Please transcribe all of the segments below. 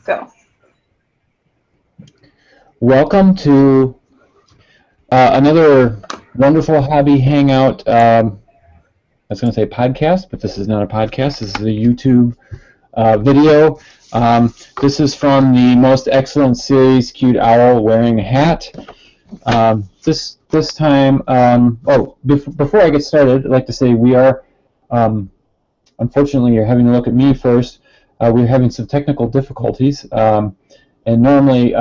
Go. Welcome to another wonderful Hobby Hangout. I was going to say podcast, but this is not a podcast. This is a YouTube video. This is from the Most Excellent Series, Cute Owl Wearing a Hat. This time, before I get started, I'd like to say we are, unfortunately, you're having to look at me first. We're having some technical difficulties. And normally,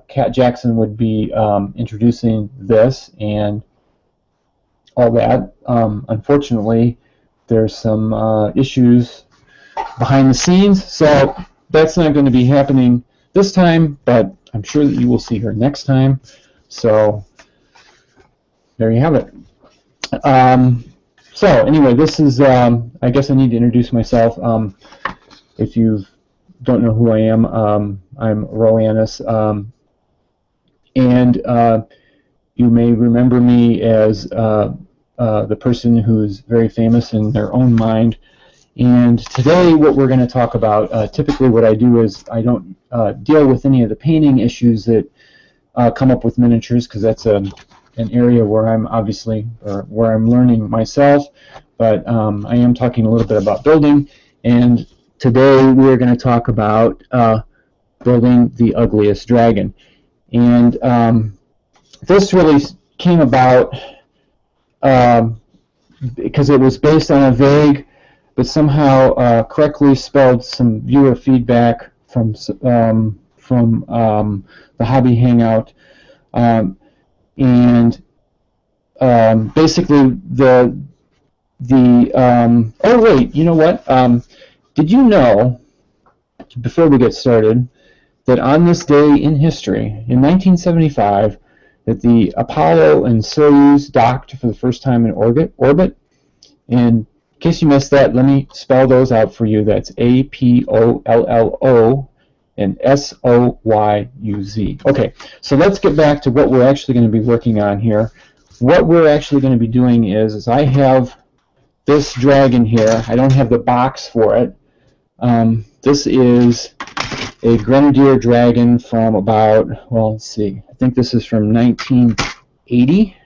Kat Jackson would be introducing this and all that. Unfortunately, there's some issues behind the scenes, so that's not going to be happening this time, but I'm sure that you will see her next time. So there you have it. So anyway, this is, I guess I need to introduce myself. If you don't know who I am, I'm Roannis, and you may remember me as the person who's very famous in their own mind. And today what we're going to talk about, typically what I do is I don't deal with any of the painting issues that come up with miniatures, because that's an area where I'm where I'm learning myself, but I am talking a little bit about building. And today we're going to talk about building the ugliest dragon. And this really came about because it was based on a vague but somehow correctly spelled some viewer feedback from the Hobby Hangout. Basically oh wait, you know what? Did you know, before we get started, that on this day in history, in 1975, that the Apollo and Soyuz docked for the first time in orbit? And in case you missed that, let me spell those out for you. That's A-P-O-L-L-O and S-O-Y-U-Z. Okay, so let's get back to what we're actually going to be working on here. What we're actually going to be doing is I have this dragon here. I don't have the box for it. This is a Grenadier dragon from about, well, let's see, I think this is from 1980.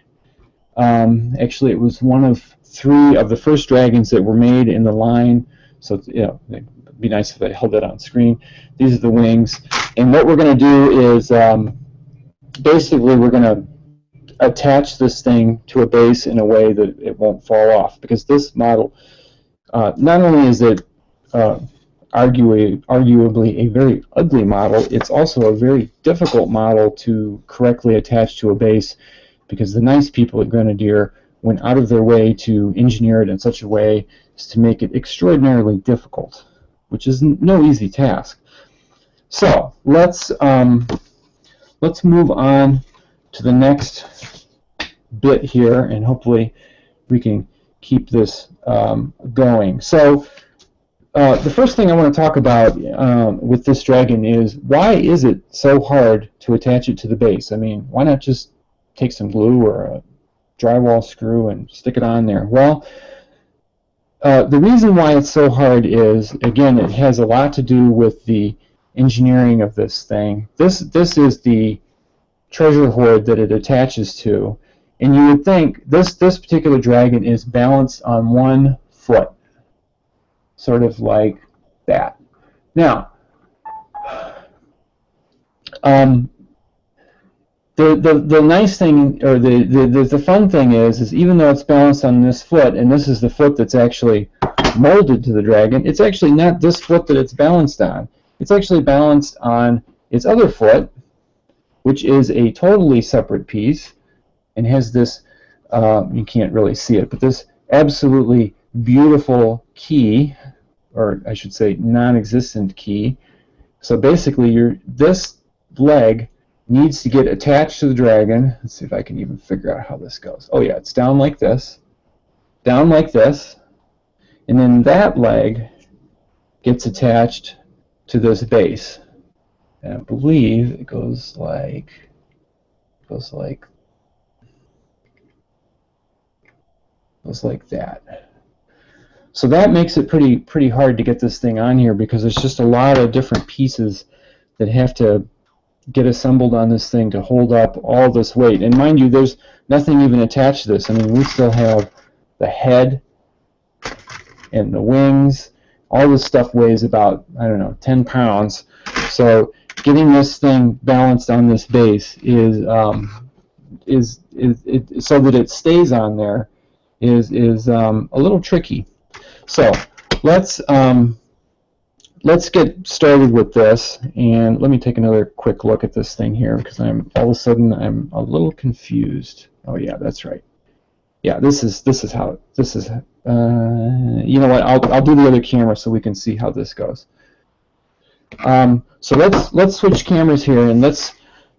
Actually, it was one of 3 of the first dragons that were made in the line, so you know, it'd be nice if I held it on screen. These are the wings, and what we're going to do is basically we're going to attach this thing to a base in a way that it won't fall off, because this model, not only is it arguably a very ugly model, it's also a very difficult model to correctly attach to a base, because the nice people at Grenadier went out of their way to engineer it in such a way as to make it extraordinarily difficult, which is no easy task. So let's move on to the next bit here, and hopefully we can keep this going. So the first thing I want to talk about with this dragon is, why is it so hard to attach it to the base? I mean, why not just take some glue or a drywall screw and stick it on there? Well, the reason why it's so hard is, again, it has a lot to do with the engineering of this thing. This is the treasure hoard that it attaches to, and you would think this particular dragon is balanced on one foot, sort of like that. Now, the nice thing, or the fun thing is even though it's balanced on this foot, and this is the foot that's actually molded to the dragon, it's actually not this foot that it's balanced on. It's actually balanced on its other foot, which is a totally separate piece, and has this, you can't really see it, but this absolutely beautiful key, or I should say non-existent key. So basically this leg needs to get attached to the dragon. Let's see if I can even figure out how this goes. Oh yeah, it's down like this, and then that leg gets attached to this base. And I believe it goes like that. So that makes it pretty hard to get this thing on here, because there's just a lot of different pieces that have to get assembled on this thing to hold up all this weight. And mind you, there's nothing even attached to this. I mean, we still have the head and the wings. All this stuff weighs about, I don't know, 10 pounds. So getting this thing balanced on this base is so that it stays on there is a little tricky. So let's get started with this, and let me take another quick look at this thing here, because all of a sudden I'm a little confused. Oh yeah, that's right. Yeah, this is how this is. You know what? I'll do the other camera so we can see how this goes. So let's switch cameras here, and let's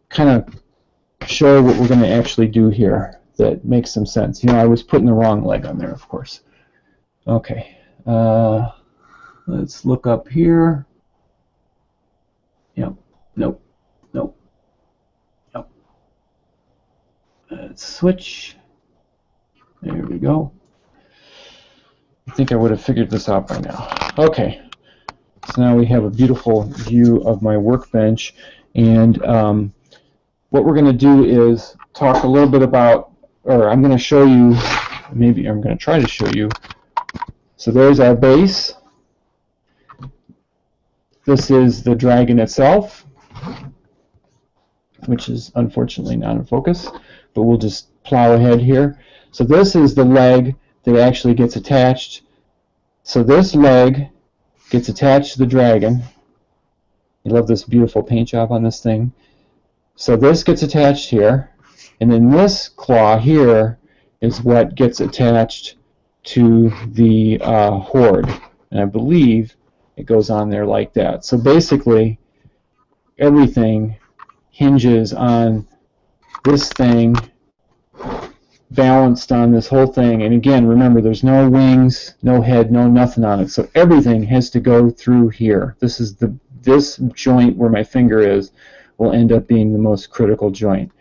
kind of show what we're going to actually do here that makes some sense. You know, I was putting the wrong leg on there, of course. Okay. Let's look up here. Yep. Nope. Nope. Yep. Let's switch. There we go. I think I would have figured this out by now. Okay. So now we have a beautiful view of my workbench, and what we're going to do is talk a little bit about, or I'm going to show you, maybe I'm going to try to show you. So there's our base. This is the dragon itself, which is unfortunately not in focus, but we'll just plow ahead here. So this is the leg that actually gets attached. So this leg gets attached to the dragon. You love this beautiful paint job on this thing. So this gets attached here, and then this claw here is what gets attached to the horde, and I believe it goes on there like that. So basically everything hinges on this thing balanced on this whole thing. And again, remember, there's no wings, no head, no nothing on it, so everything has to go through here. This joint where my finger is will end up being the most critical joint.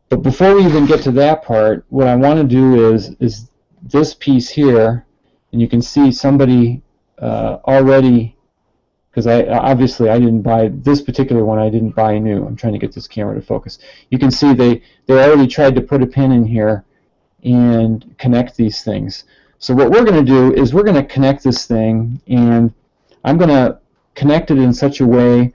But before we even get to that part, what I want to do is this piece here, and you can see somebody already, because obviously I didn't buy this particular one, I didn't buy new. I'm trying to get this camera to focus. You can see they already tried to put a pin in here and connect these things. So what we're going to do is we're going to connect this thing, and I'm going to connect it in such a way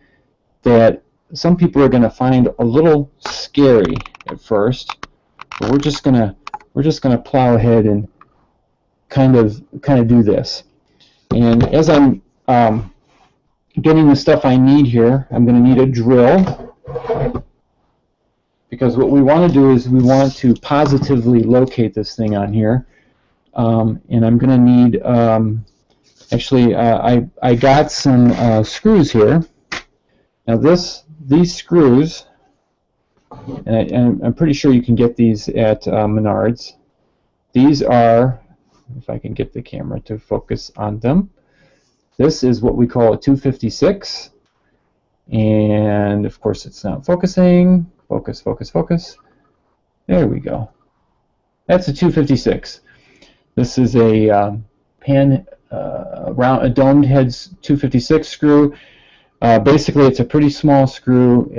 that some people are going to find a little scary at first, but we're just going to plow ahead and kind of do this. And as I'm getting the stuff I need here, I'm going to need a drill, because what we want to do is we want to positively locate this thing on here. And I'm going to need, actually, I got some screws here. Now these screws, and I'm pretty sure you can get these at Menards. These are, if I can get the camera to focus on them, this is what we call a 256, and of course it's not focusing. Focus, focus, focus. There we go. That's a 256. This is a a domed heads 256 screw. Basically, it's a pretty small screw.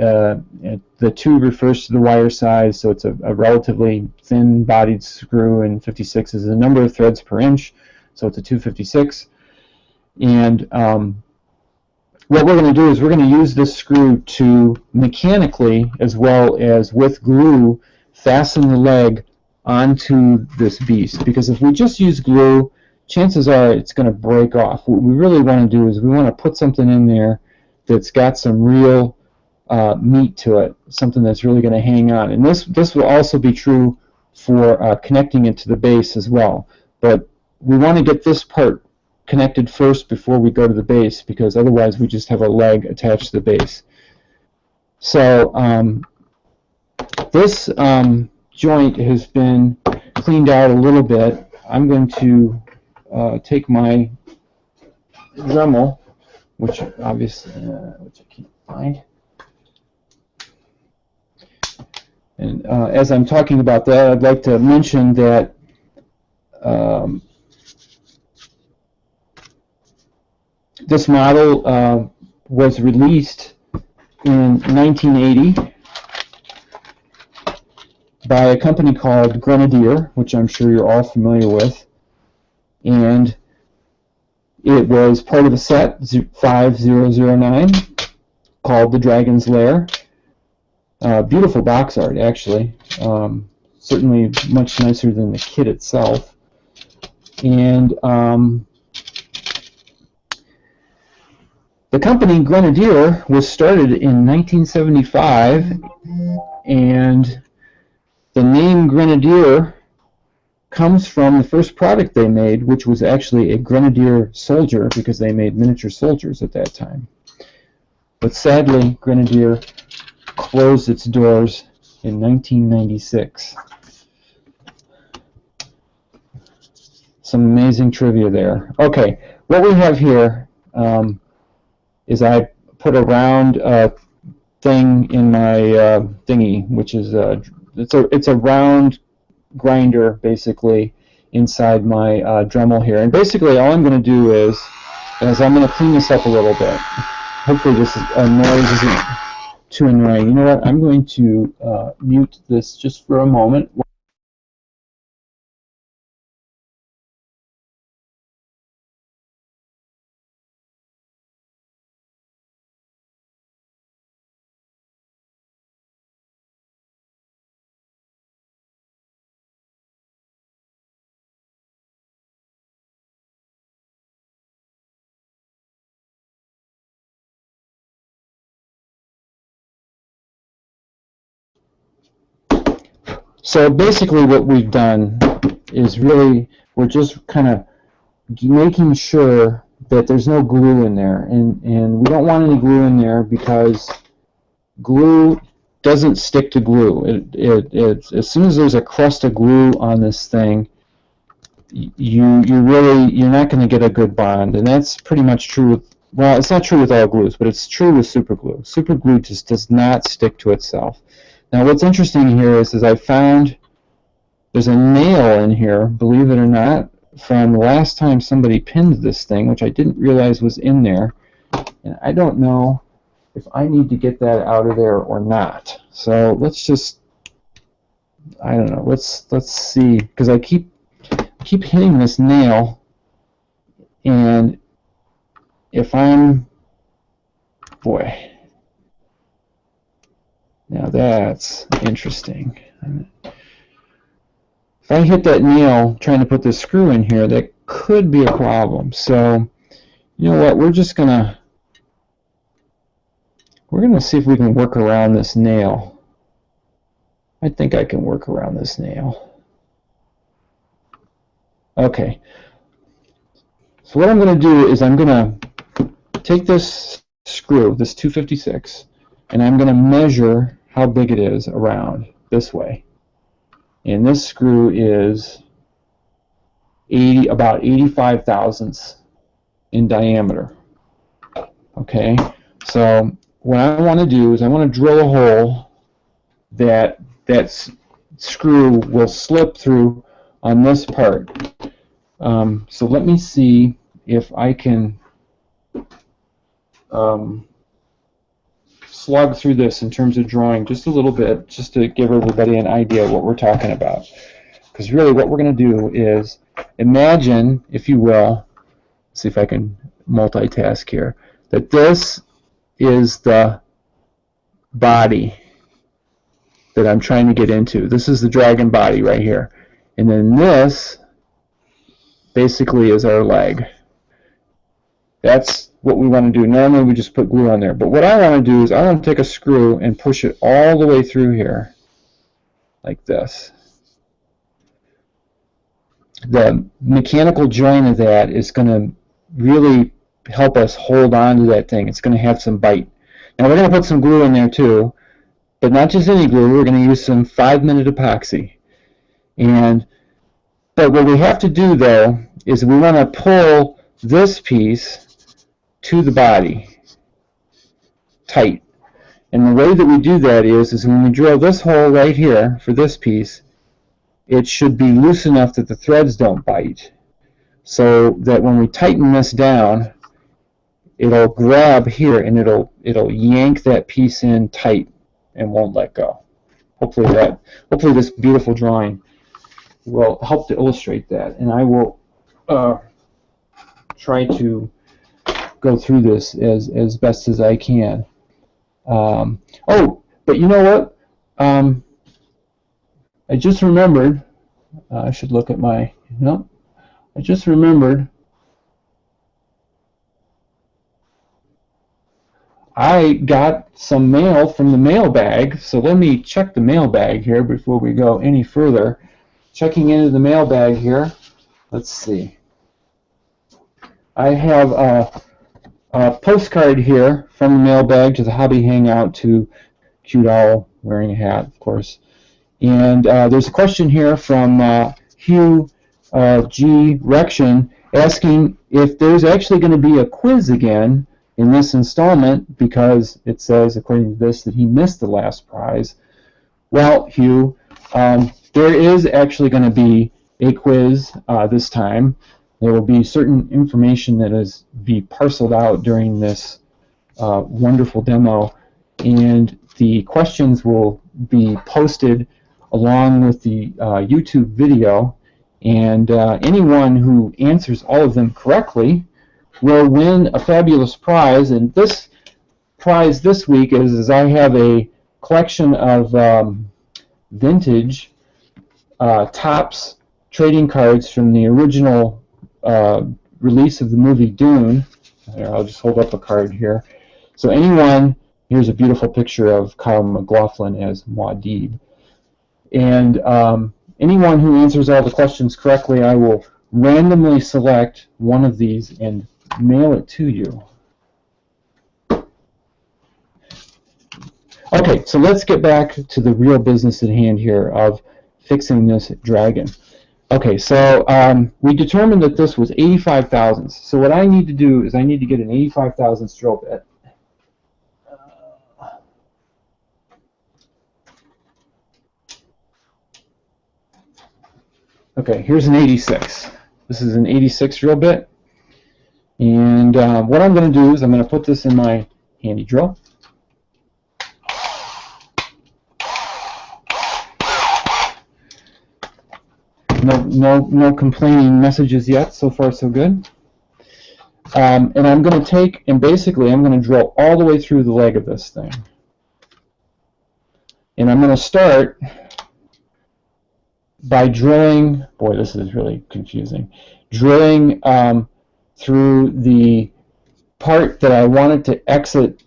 The 2 refers to the wire size, so it's a relatively thin-bodied screw, and 56 is the number of threads per inch, so it's a 256. And what we're going to do is we're going to use this screw to mechanically, as well as with glue, fasten the leg onto this beast. Because if we just use glue, chances are it's going to break off. What we really want to do is we want to put something in there that's got some real meat to it, something that's really going to hang on. And this will also be true for connecting it to the base as well. But we want to get this part connected first before we go to the base, because otherwise we just have a leg attached to the base. So this joint has been cleaned out a little bit. I'm going to take my Dremel, which obviously which I can't find. And as I'm talking about that, I'd like to mention that this model was released in 1980 by a company called Grenadier, which I'm sure you're all familiar with, and it was part of a set 5009 called The Dragon's Lair. Beautiful box art, actually. Certainly much nicer than the kit itself. And the company Grenadier was started in 1975, and the name Grenadier comes from the first product they made, which was actually a Grenadier soldier, because they made miniature soldiers at that time. But sadly, Grenadier closed its doors in 1996. Some amazing trivia there. Okay, what we have here is I put a round thing in my thingy, which is it's a round grinder basically inside my Dremel here. And basically all I'm going to do is I'm going to clean this up a little bit. Hopefully this noise isn't too annoying. You know what? I'm going to mute this just for a moment. So basically what we've done is really we're just kind of making sure that there's no glue in there, and we don't want any glue in there because glue doesn't stick to glue. It as soon as there's a crust of glue on this thing, you're not going to get a good bond, and that's pretty much true with, well, it's not true with all glues, but it's true with super glue. Super glue just does not stick to itself. Now what's interesting here is I found there's a nail in here, believe it or not, from the last time somebody pinned this thing, which I didn't realize was in there, and I don't know if I need to get that out of there or not. So let's just, I don't know, let's see, because I keep hitting this nail, and if I'm, boy, now that's interesting. If I hit that nail trying to put this screw in here, that could be a problem. So, you know what, we're gonna see if we can work around this nail. I think I can work around this nail. Okay. So what I'm going to do is I'm going to take this screw, this 256, and I'm going to measure how big it is around this way. And this screw is about 85 thousandths in diameter. Okay, so what I want to do is I want to drill a hole that screw will slip through on this part. So let me see if I can slog through this in terms of drawing just a little bit, just to give everybody an idea of what we're talking about. Because really what we're going to do is imagine, if you will, see if I can multitask here, that this is the body that I'm trying to get into. This is the dragon body right here. And then this basically is our leg. That's what we want to do. Normally we just put glue on there. But what I want to do is I want to take a screw and push it all the way through here, like this. The mechanical joint of that is going to really help us hold on to that thing. It's going to have some bite. Now we're going to put some glue in there too, but not just any glue. We're going to use some 5-minute epoxy. But what we have to do though is we want to pull this piece to the body tight. And the way that we do that is when we drill this hole right here for this piece, it should be loose enough that the threads don't bite, so that when we tighten this down, it'll grab here and it'll yank that piece in tight and won't let go. Hopefully this beautiful drawing will help to illustrate that, and I will try to go through this as best as I can. Oh, but you know what? I just remembered. I should look at my. No, I just remembered. I got some mail from the mailbag, so let me check the mailbag here before we go any further. Checking into the mailbag here. Let's see. I have a postcard here from the mailbag to the Hobby Hangout to Cute Owl wearing a hat, of course. And there's a question here from Hugh G. Rection asking if there's actually going to be a quiz again in this installment, because it says, according to this, that he missed the last prize. Well, Hugh, there is actually going to be a quiz this time. There will be certain information that is be parceled out during this wonderful demo, and the questions will be posted along with the YouTube video, and anyone who answers all of them correctly will win a fabulous prize. And this prize this week is I have a collection of vintage Topps trading cards from the original release of the movie Dune. I'll just hold up a card here. So anyone, here's a beautiful picture of Kyle MacLachlan as Muad'Dib. And anyone who answers all the questions correctly, I will randomly select one of these and mail it to you. Okay, so let's get back to the real business at hand here of fixing this dragon. Okay, so we determined that this was 85 thousandths. So what I need to do is I need to get an 85 thousandths drill bit. Okay, here's an 86. This is an 86 drill bit. And what I'm going to do is I'm going to put this in my handy drill. No complaining messages yet. So far, so good. And I'm going to take, and basically I'm going to drill all the way through the leg of this thing. And I'm going to start by drilling, boy, this is really confusing, drilling through the part that I wanted to exit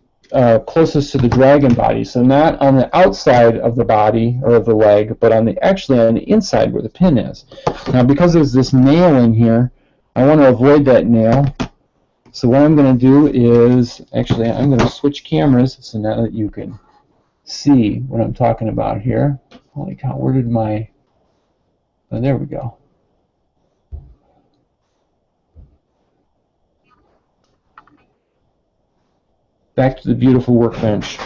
closest to the dragon body. So not on the outside of the body or of the leg, but actually on the inside where the pin is. Now, because there's this nail in here, I want to avoid that nail. So what I'm going to do is, actually, I'm going to switch cameras so now that you can see what I'm talking about here. Holy cow, where did my... Oh, there we go. Back to the beautiful workbench.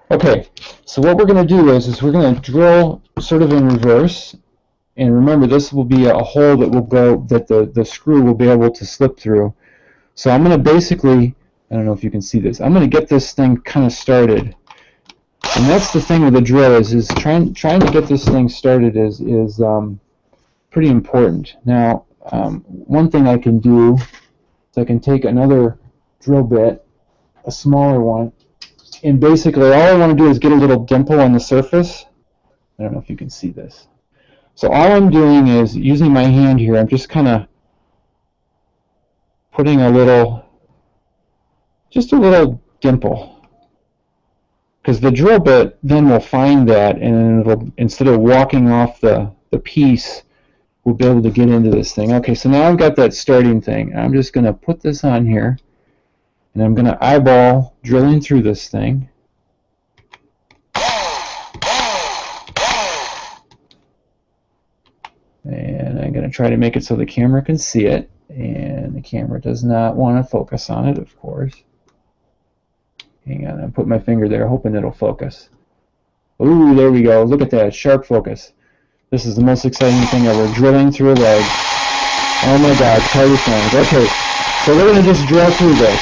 Okay, so what we're going to do is we're going to drill sort of in reverse, and remember this will be a hole that will go, that the screw will be able to slip through. So I'm going to basically, I don't know if you can see this, I'm going to get this thing kind of started. And that's the thing with the drill is trying to get this thing started is pretty important. Now, one thing I can do is I can take another drill bit, a smaller one, and basically all I want to do is get a little dimple on the surface. I don't know if you can see this. So all I'm doing is using my hand here, I'm just kind of putting just a little dimple. Because the drill bit then will find that, and it'll, instead of walking off the piece, we'll be able to get into this thing. Okay, so now I've got that starting thing. I'm just going to put this on here, and I'm going to eyeball drilling through this thing. And I'm going to try to make it so the camera can see it, and the camera does not want to focus on it, of course. Hang on, I'll put my finger there, hoping it'll focus. Ooh, there we go. Look at that, sharp focus. This is the most exciting thing ever, drilling through a leg. Oh my God, hardest things. Okay, so we're going to just drill through this.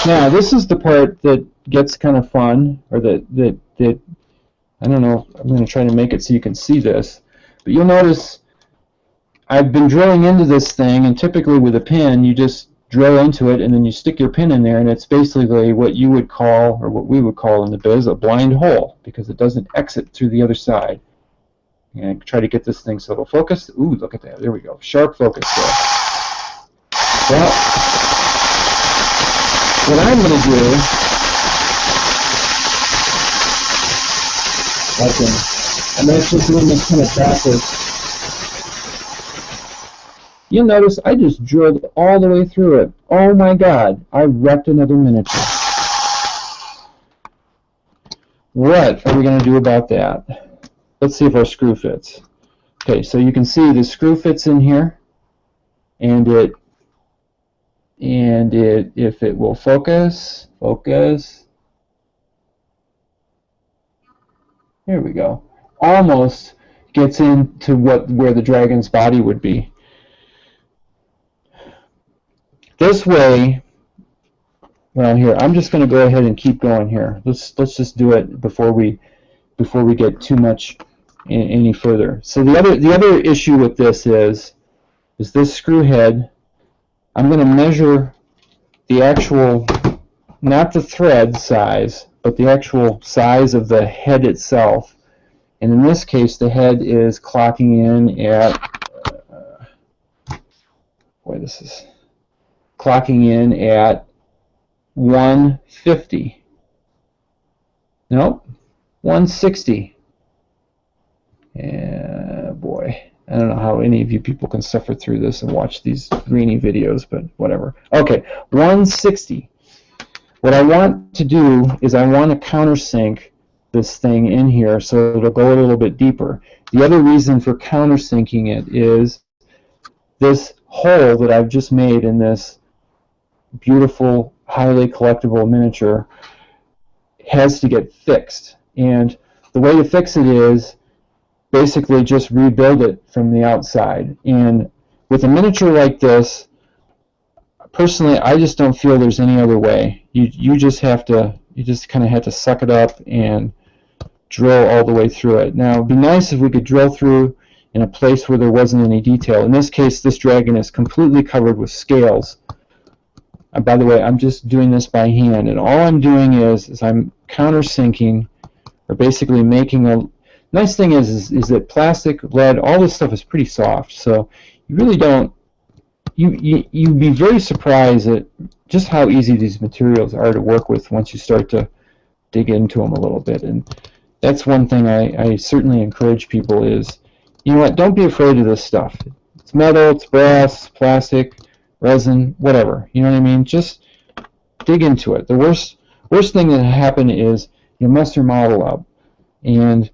Now, this is the part that gets kind of fun, or that I don't know, I'm going to try to make it so you can see this. But you'll notice I've been drilling into this thing, and typically with a pin, you just drill into it, and then you stick your pin in there, and it's basically what you would call, or what we would call in the biz, a blind hole, because it doesn't exit through the other side. And try to get this thing so it'll focus. Ooh, look at that. There we go. Sharp focus there. Well, what I'm going to do, I'm actually doing this kind of backwards. You'll notice I just drilled all the way through it. Oh my God, I wrecked another miniature. What are we going to do about that? Let's see if our screw fits. Okay, so you can see the screw fits in here, and if it will focus, here we go. Almost gets into where the dragon's body would be. This way, well, here, I'm just going to go ahead and keep going here. Let's just do it before we get too much any further. So the other issue with this is this screw head. I'm going to measure the actual, not the thread size, but the actual size of the head itself. And in this case, the head is clocking in at, this is clocking in at 150. Nope, 160. Yeah, boy. I don't know how any of you people can suffer through this and watch these greeny videos, but whatever. Okay, 160. What I want to do is I want to countersink this thing in here so it'll go a little bit deeper. The other reason for countersinking it is this hole that I've just made in this beautiful, highly collectible miniature has to get fixed. And the way to fix it is basically just rebuild it from the outside. And with a miniature like this, personally, I just don't feel there's any other way. You just kind of have to suck it up and drill all the way through it. Now, it'd be nice if we could drill through in a place where there wasn't any detail. In this case, this dragon is completely covered with scales. By the way, I'm just doing this by hand, and all I'm doing is I'm countersinking, or basically making a. Nice thing is that plastic, lead, all this stuff is pretty soft, so you really don't. You'd be very surprised at just how easy these materials are to work with once you start to dig into them a little bit. And that's one thing I certainly encourage people is, you know what, don't be afraid of this stuff. It's metal, it's brass, plastic, resin, whatever. You know what I mean? Just dig into it. The worst thing that can happen is you mess your model up. And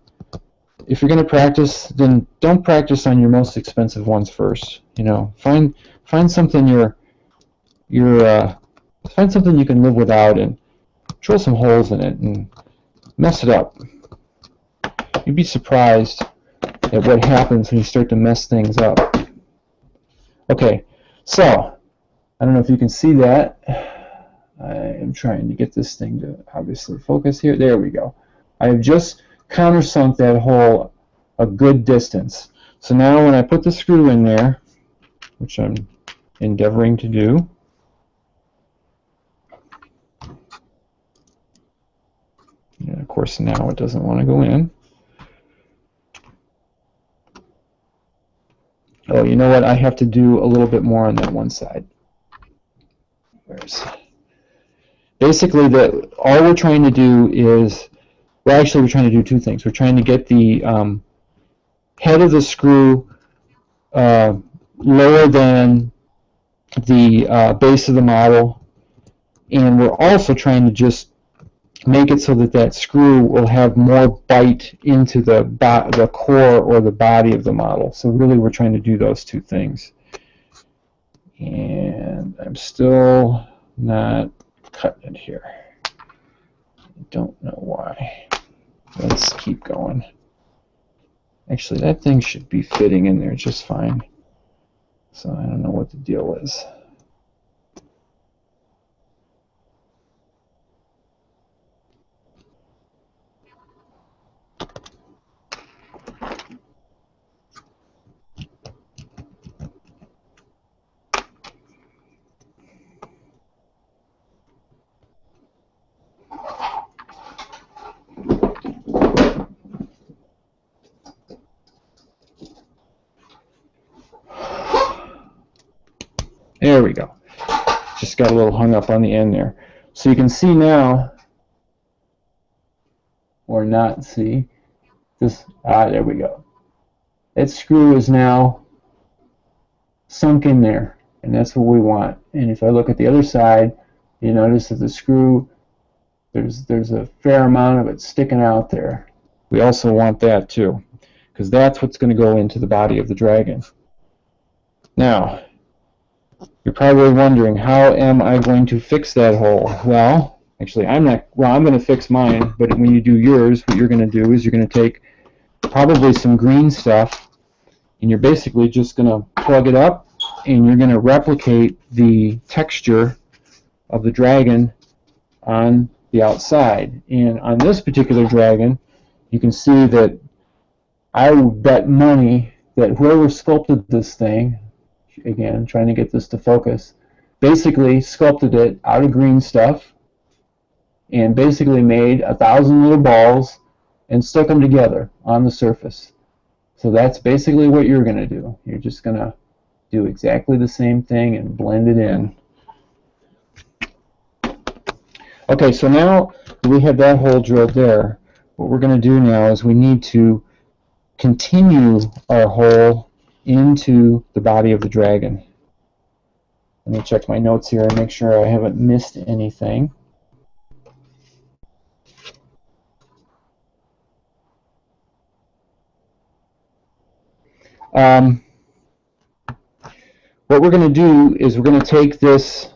if you're going to practice, then don't practice on your most expensive ones first. You know, find something find something you can live without, and drill some holes in it and mess it up. You'd be surprised at what happens when you start to mess things up. Okay, so I don't know if you can see that. I am trying to get this thing to obviously focus here. There we go. I have just countersunk that hole a good distance. So now when I put the screw in there, which I'm endeavoring to do, and of course now it doesn't want to go in. Oh, you know what? I have to do a little bit more on that one side. Basically, all we're trying to do is, well, actually, we're trying to do two things. We're trying to get the head of the screw lower than the base of the model, and we're also trying to just make it so that screw will have more bite into the core or the body of the model. So really we're trying to do those two things. And I'm still not cutting it here. I don't know why. Let's keep going. Actually, that thing should be fitting in there just fine. So I don't know what the deal is. There we go. Just got a little hung up on the end there. So you can see now, or not see, this, there we go. That screw is now sunk in there, and that's what we want. And if I look at the other side, you notice that the screw, there's a fair amount of it sticking out there. We also want that too, because that's what's going to go into the body of the dragon. Now, you're probably wondering, how am I going to fix that hole? Well, actually, I'm going to fix mine, but when you do yours, what you're going to do is you're going to take probably some green stuff, and you're basically just going to plug it up, and you're going to replicate the texture of the dragon on the outside. And on this particular dragon, you can see that I would bet money that whoever sculpted this thing, again, trying to get this to focus, basically sculpted it out of green stuff and basically made 1,000 little balls and stuck them together on the surface. So that's basically what you're going to do. You're just going to do exactly the same thing and blend it in. Okay, so now we have that hole drilled there. What we're going to do now is we need to continue our hole into the body of the dragon. Let me check my notes here and make sure I haven't missed anything. What we're going to do is we're going to take this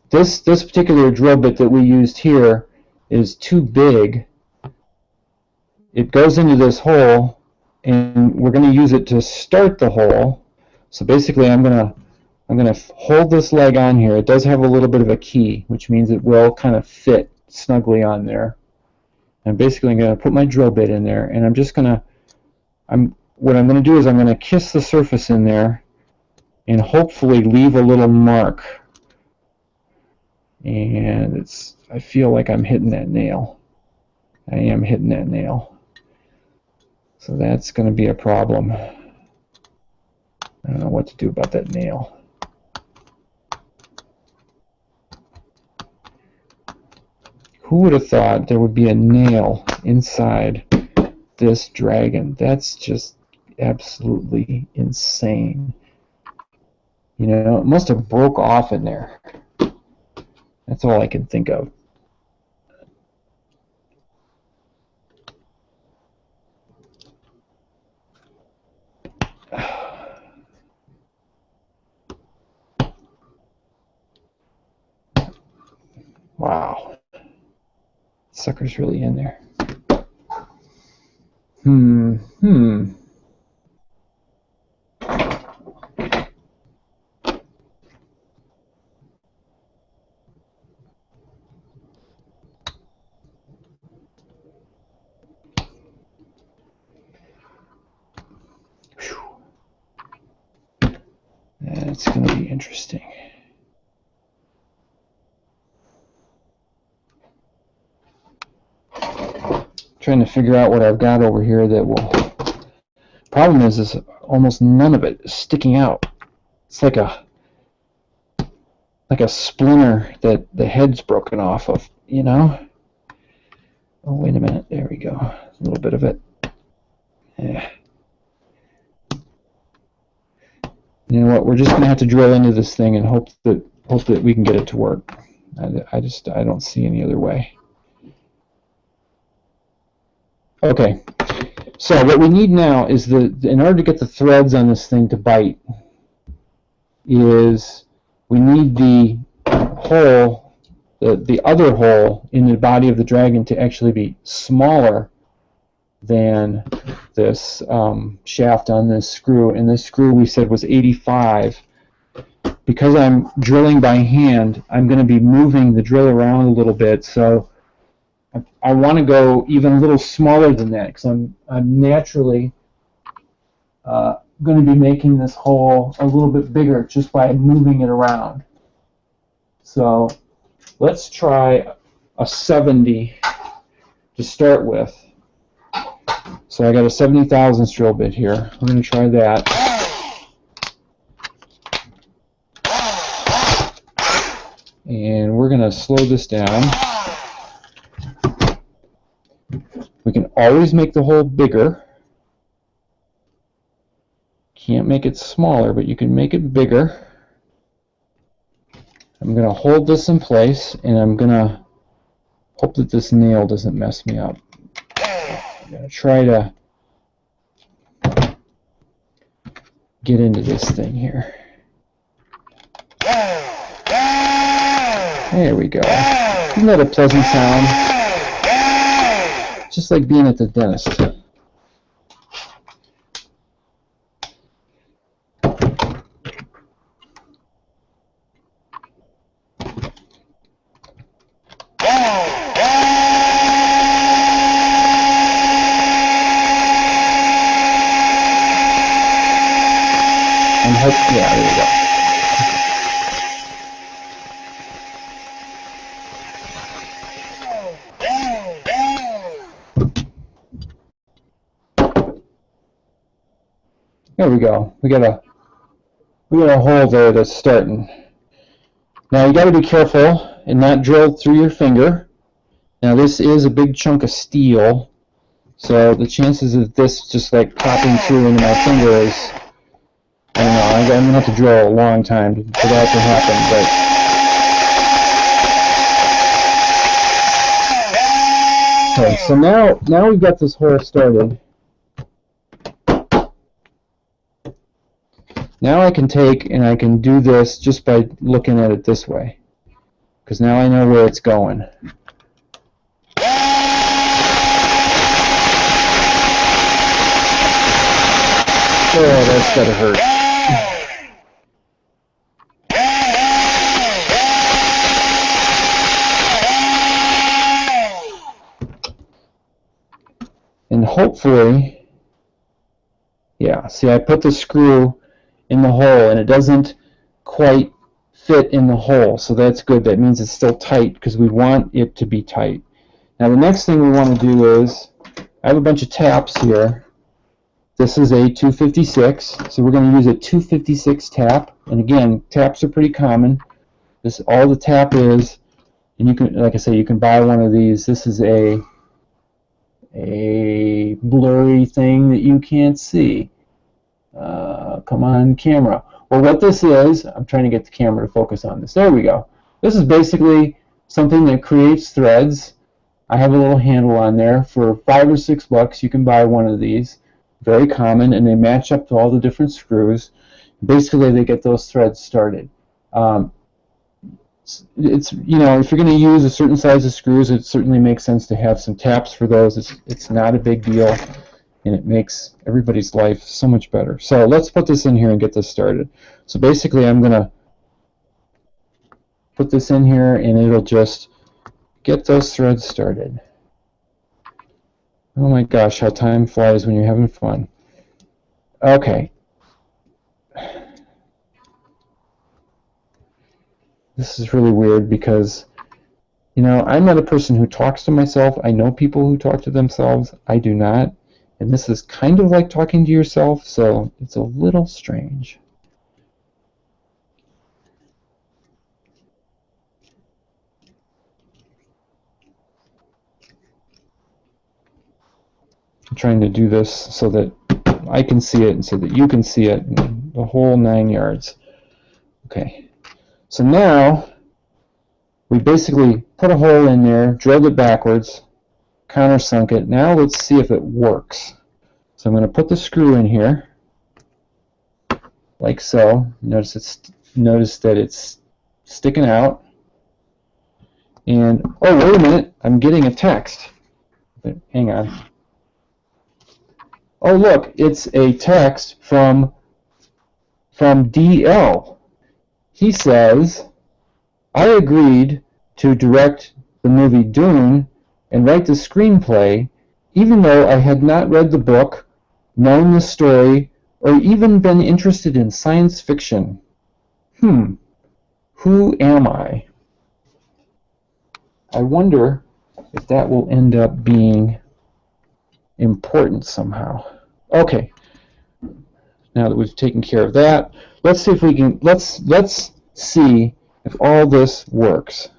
this particular drill bit that we used here is too big. It goes into this hole, and we're going to use it to start the hole. So basically, I'm going to hold this leg on here. It does have a little bit of a key, which means it will kind of fit snugly on there. I'm basically going to put my drill bit in there, and I'm just going to, what I'm going to do is I'm going to kiss the surface in there and hopefully leave a little mark. And I feel like I'm hitting that nail. I am hitting that nail. So that's going to be a problem. I don't know what to do about that nail. Who would have thought there would be a nail inside this dragon? That's just absolutely insane. You know, it must have broke off in there. That's all I can think of. Wow. Sucker's really in there. That's going to be interesting. Trying to figure out what I've got over here that will. Problem is almost none of it is sticking out. It's like a splinter that the head's broken off of, you know? Oh, wait a minute. There we go. A little bit of it. Yeah. You know what? We're just going to have to drill into this thing and hope that we can get it to work. I don't see any other way. Okay. So what we need now is in order to get the threads on this thing to bite, is we need the hole, the other hole in the body of the dragon to actually be smaller than this shaft on this screw. And this screw we said was 85. Because I'm drilling by hand, I'm going to be moving the drill around a little bit, so I want to go even a little smaller than that, because I'm naturally going to be making this hole a little bit bigger just by moving it around. So let's try a 70 to start with. So I got a 70 thousandths drill bit here. We're going to try that. And we're going to slow this down. We can always make the hole bigger. Can't make it smaller, but you can make it bigger. I'm going to hold this in place, and I'm going to hope that this nail doesn't mess me up. I'm going to try to get into this thing here. There we go. Isn't that a pleasant sound? Just like being at the dentist. And hope, yeah, there we go. There we go. We got a hole there that's starting. Now you got to be careful and not drill through your finger. Now this is a big chunk of steel, so the chances of this just like popping through into my finger is, I don't know, I'm going to have to drill a long time for that to happen. But okay, so now we've got this hole started. Now I can take and I can do this just by looking at it this way, because now I know where it's going. Oh, that's gotta hurt. And hopefully, yeah, see, I put the screw in the hole and it doesn't quite fit in the hole, so that's good. That means it's still tight because we want it to be tight. Now the next thing we want to do is, I have a bunch of taps here. This is a 256, so we're going to use a 256 tap, and again, taps are pretty common. This all the tap is, and you can, like I say, you can buy one of these. This is a blurry thing that you can't see. Come on, camera. Well, what this is, I'm trying to get the camera to focus on this. There we go. This is basically something that creates threads. I have a little handle on there. For $5 or $6, you can buy one of these. Very common, and they match up to all the different screws. Basically, they get those threads started. It's, you know, if you're going to use a certain size of screws, it certainly makes sense to have some taps for those. It's not a big deal, and it makes everybody's life so much better. So let's put this in here and get this started. So basically I'm going to put this in here and it'll just get those threads started. Oh my gosh, how time flies when you're having fun. Okay. This is really weird because, you know, I'm not a person who talks to myself. I know people who talk to themselves. I do not. And this is kind of like talking to yourself, so it's a little strange. I'm trying to do this so that I can see it and so that you can see it, and the whole 9 yards. Okay. So now we basically put a hole in there, drilled it backwards, countersunk it. Now let's see if it works. So I'm going to put the screw in here, like so. Notice that it's sticking out. And oh, wait a minute! I'm getting a text. Hang on. Oh, look! It's a text from DL. He says, "I agreed to direct the movie Dune and write the screenplay, even though I had not read the book, known the story, or even been interested in science fiction. Who am I?" I wonder if that will end up being important somehow. Okay. Now that we've taken care of that, let's see if we can let's see if all this works.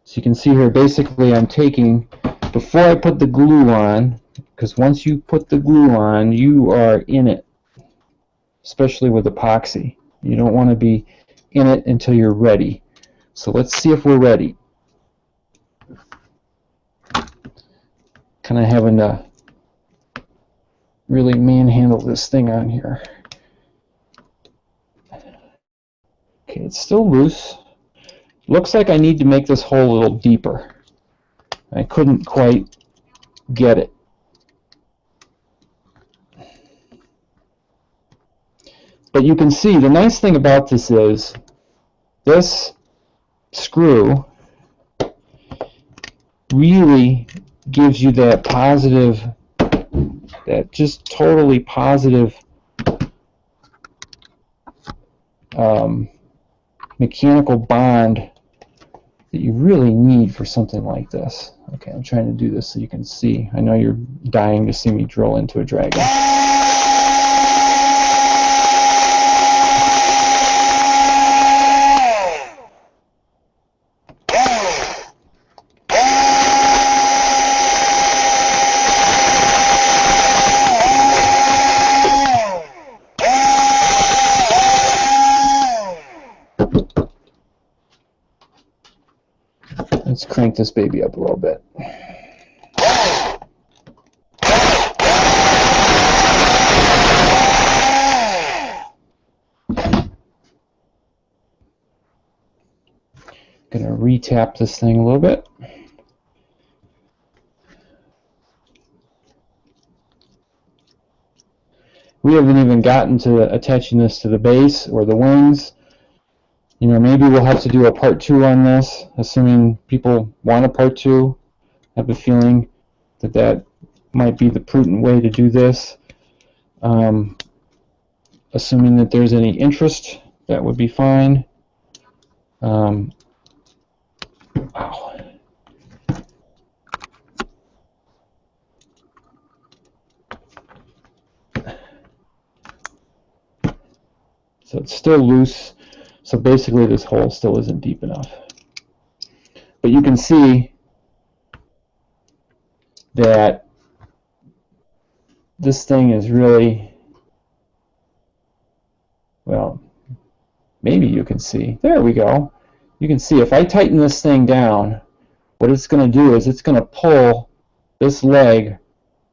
So you can see here, basically I'm taking, before I put the glue on, because once you put the glue on, you are in it, especially with epoxy. You don't want to be in it until you're ready. So let's see if we're ready. Kind of having to really manhandle this thing on here. Okay, it's still loose. Looks like I need to make this hole a little deeper. I couldn't quite get it. But you can see the nice thing about this is this screw really gives you that positive, that just totally positive mechanical bond that you really need for something like this. Okay, I'm trying to do this so you can see. I know you're dying to see me drill into a dragon. Let's crank this baby up a little bit. Gonna re-tap this thing a little bit. We haven't even gotten to attaching this to the base or the wings. You know, maybe we'll have to do a part 2 on this, assuming people want a part 2. I have a feeling that that might be the prudent way to do this. Assuming that there's any interest, that would be fine. Ow. So it's still loose. So basically this hole still isn't deep enough. But you can see that this thing is really, well, maybe you can see. There we go. You can see if I tighten this thing down, what it's going to do is it's going to pull this leg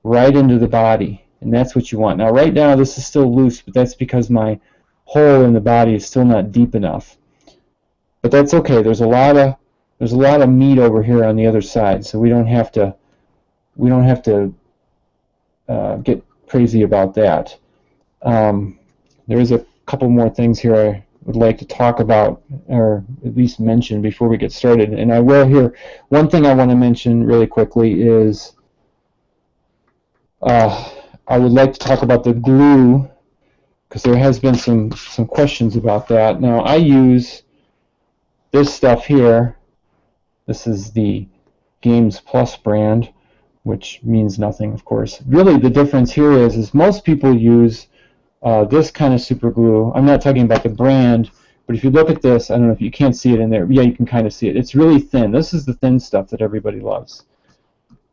right into the body. And that's what you want. Now right now this is still loose, but that's because my hole in the body is still not deep enough. But that's okay. There's a lot of meat over here on the other side, so we don't have to get crazy about that. There is a couple more things here I would like to talk about, or at least mention before we get started. And I will here. One thing I want to mention really quickly is I would like to talk about the glue, because there has been some questions about that. Now I use this stuff here. This is the Games Plus brand, which means nothing, of course. Really the difference here is most people use this kind of super glue. I'm not talking about the brand, but if you look at this, I don't know if you can't see it in there. Yeah, you can kind of see it. It's really thin. This is the thin stuff that everybody loves.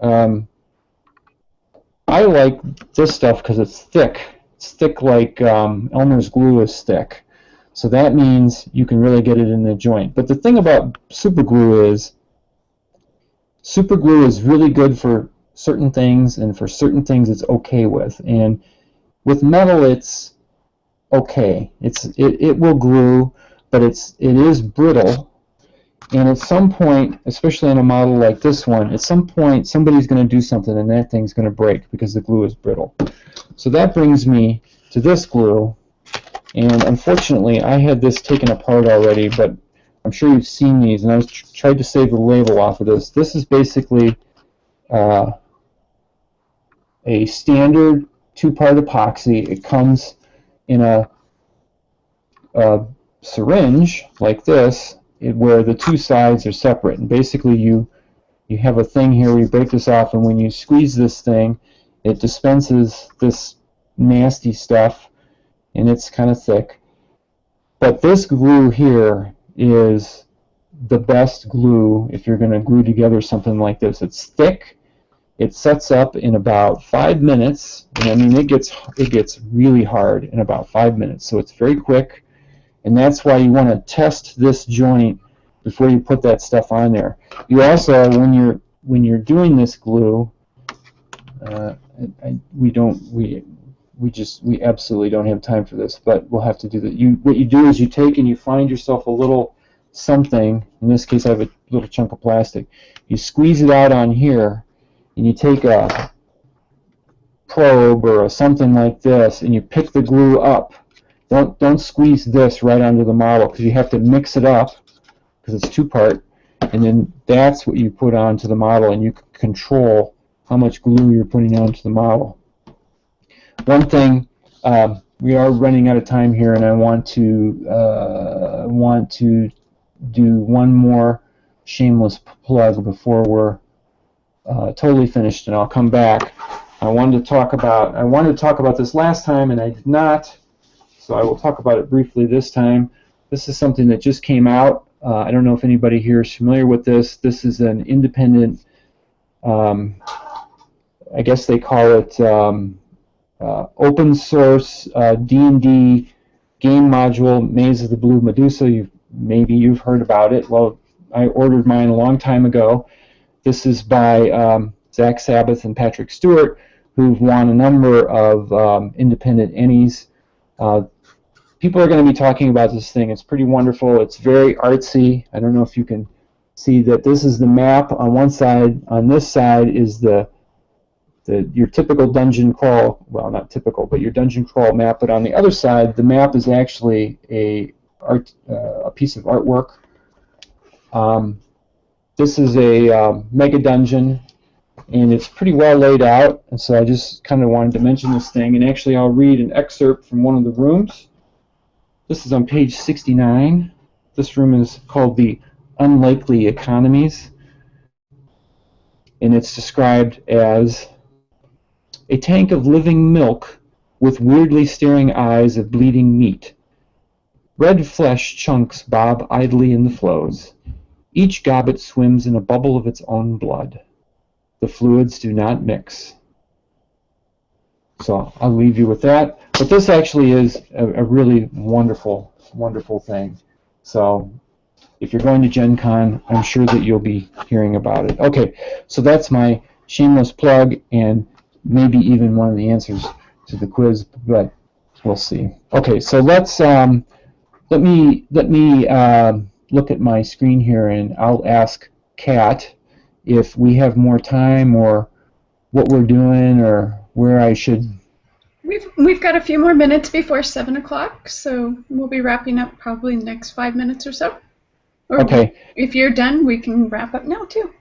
I like this stuff because it's thick. It's thick like Elmer's glue is thick. So that means you can really get it in the joint. But the thing about super glue is really good for certain things, and for certain things it's okay with. And with metal it's okay. It will glue, but it is brittle. And at some point, especially in a model like this one, at some point somebody's going to do something and that thing's going to break because the glue is brittle. So that brings me to this glue, and unfortunately I had this taken apart already, but I'm sure you've seen these, and I was tried to save the label off of this. This is basically a standard 2-part epoxy. It comes in a syringe like this, where the two sides are separate, and basically you have a thing here where you break this off, and when you squeeze this thing, It dispenses this nasty stuff, and it's kind of thick. But this glue here is the best glue if you're going to glue together something like this. It's thick. It sets up in about 5 minutes, and I mean it gets really hard in about 5 minutes. So it's very quick, and that's why you want to test this joint before you put that stuff on there. You also, when you're doing this glue, we absolutely don't have time for this, but we'll have to do that. What you do is you take and you find yourself a little something. In this case, I have a little chunk of plastic. You squeeze it out on here, and you take a probe or something like this, and you pick the glue up. Don't squeeze this right onto the model, because you have to mix it up, because it's two-part, and then that's what you put onto the model, and you can control how much glue you're putting onto the model. One thing, we are running out of time here, and I want to do one more shameless plug before we're totally finished, and I'll come back. I wanted to talk about this last time, and I did not, so I will talk about it briefly this time. This is something that just came out. I don't know if anybody here is familiar with this. This is an independent, I guess they call it open source D&D game module, Maze of the Blue Medusa. Maybe you've heard about it. Well, I ordered mine a long time ago. This is by Zach Sabbath and Patrick Stewart, who've won a number of independent Ennies. People are going to be talking about this thing. It's pretty wonderful. It's very artsy. I don't know if you can see that this is the map on one side. On this side is your typical dungeon crawl, well, not typical, but your dungeon crawl map. But on the other side, the map is actually a piece of artwork. This is a mega dungeon, and it's pretty well laid out, and so I just kind of wanted to mention this thing. And actually, I'll read an excerpt from one of the rooms. This is on page 69. This room is called the Unlikely Economies, and it's described as a tank of living milk with weirdly staring eyes of bleeding meat. Red flesh chunks bob idly in the flows. Each gobbet swims in a bubble of its own blood. The fluids do not mix. So I'll leave you with that. But this actually is a really wonderful, wonderful thing. So if you're going to Gen Con, I'm sure that you'll be hearing about it. Okay, so that's my shameless plug, and maybe even one of the answers to the quiz, but we'll see. Okay, so let's let me look at my screen here, and I'll ask Kat if we have more time, or what we're doing, or where I should. We've got a few more minutes before 7 o'clock, so we'll be wrapping up probably in the next 5 minutes or so. Or okay. If you're done, we can wrap up now too.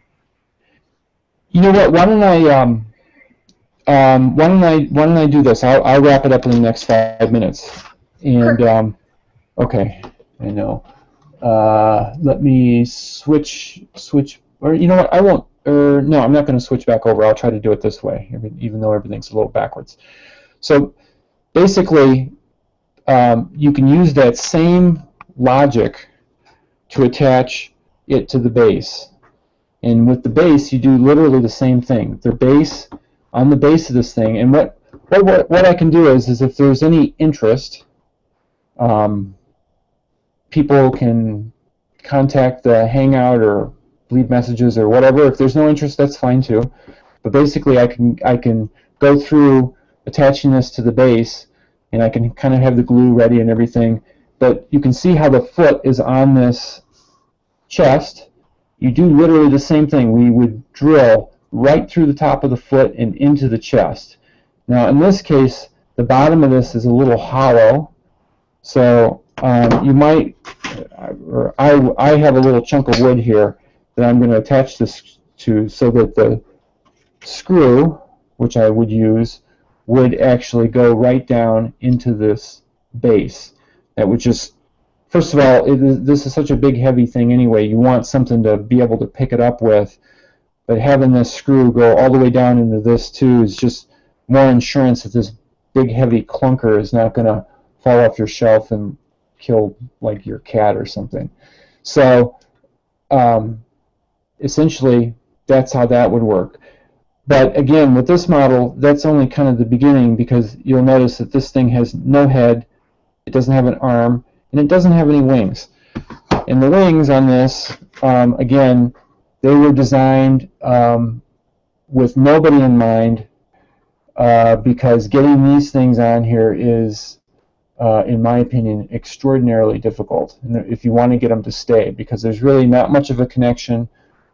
You know what? Why don't I do this? I'll wrap it up in the next 5 minutes. And okay, I know. Let me switch. Or you know what? I won't. No, I'm not going to switch back over. I'll try to do it this way, even though everything's a little backwards. So basically, you can use that same logic to attach it to the base. And with the base, you do literally the same thing. The base, on the base of this thing, and what I can do is if there's any interest, people can contact the Hangout or leave messages or whatever. If there's no interest, that's fine too. But basically, I can go through attaching this to the base, and I can kind of have the glue ready and everything. But you can see how the foot is on this chest. You do literally the same thing. We would drill right through the top of the foot and into the chest. Now, in this case, the bottom of this is a little hollow, so you might, or I have a little chunk of wood here that I'm going to attach this to, so that the screw, which I would use, would actually go right down into this base. That would just, first of all, this is such a big, heavy thing anyway. You want something to be able to pick it up with, but having this screw go all the way down into this too is just more insurance that this big heavy clunker is not going to fall off your shelf and kill like your cat or something. So essentially that's how that would work. But again, with this model, that's only kind of the beginning, because you'll notice that this thing has no head, it doesn't have an arm, and it doesn't have any wings. And the wings on this, again, they were designed with nobody in mind, because getting these things on here is, in my opinion, extraordinarily difficult, and if you want to get them to stay, because there's really not much of a connection.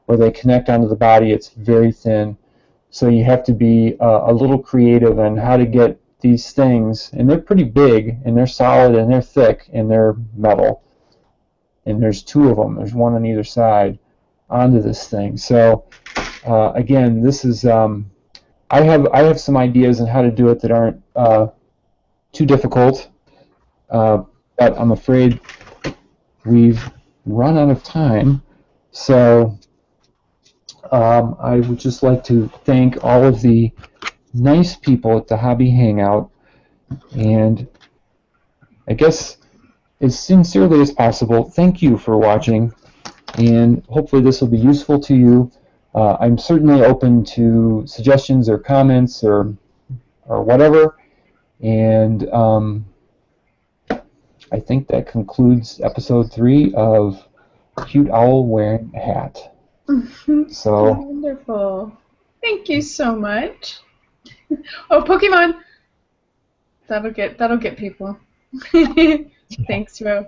Where they connect onto the body, it's very thin. So you have to be a little creative on how to get these things, and they're pretty big, and they're solid, and they're thick, and they're metal. And there's two of them. There's one on either side onto this thing. So again, this is I have some ideas on how to do it that aren't too difficult, but I'm afraid we've run out of time. So I would just like to thank all of the nice people at the Hobby Hangout, and I guess as sincerely as possible, thank you for watching, and hopefully this will be useful to you. I'm certainly open to suggestions or comments or whatever, and I think that concludes episode 3 of Cute Owl Wearing a Hat. So wonderful. Thank you so much. Oh, Pokemon. That'll get people. Thanks, Ro.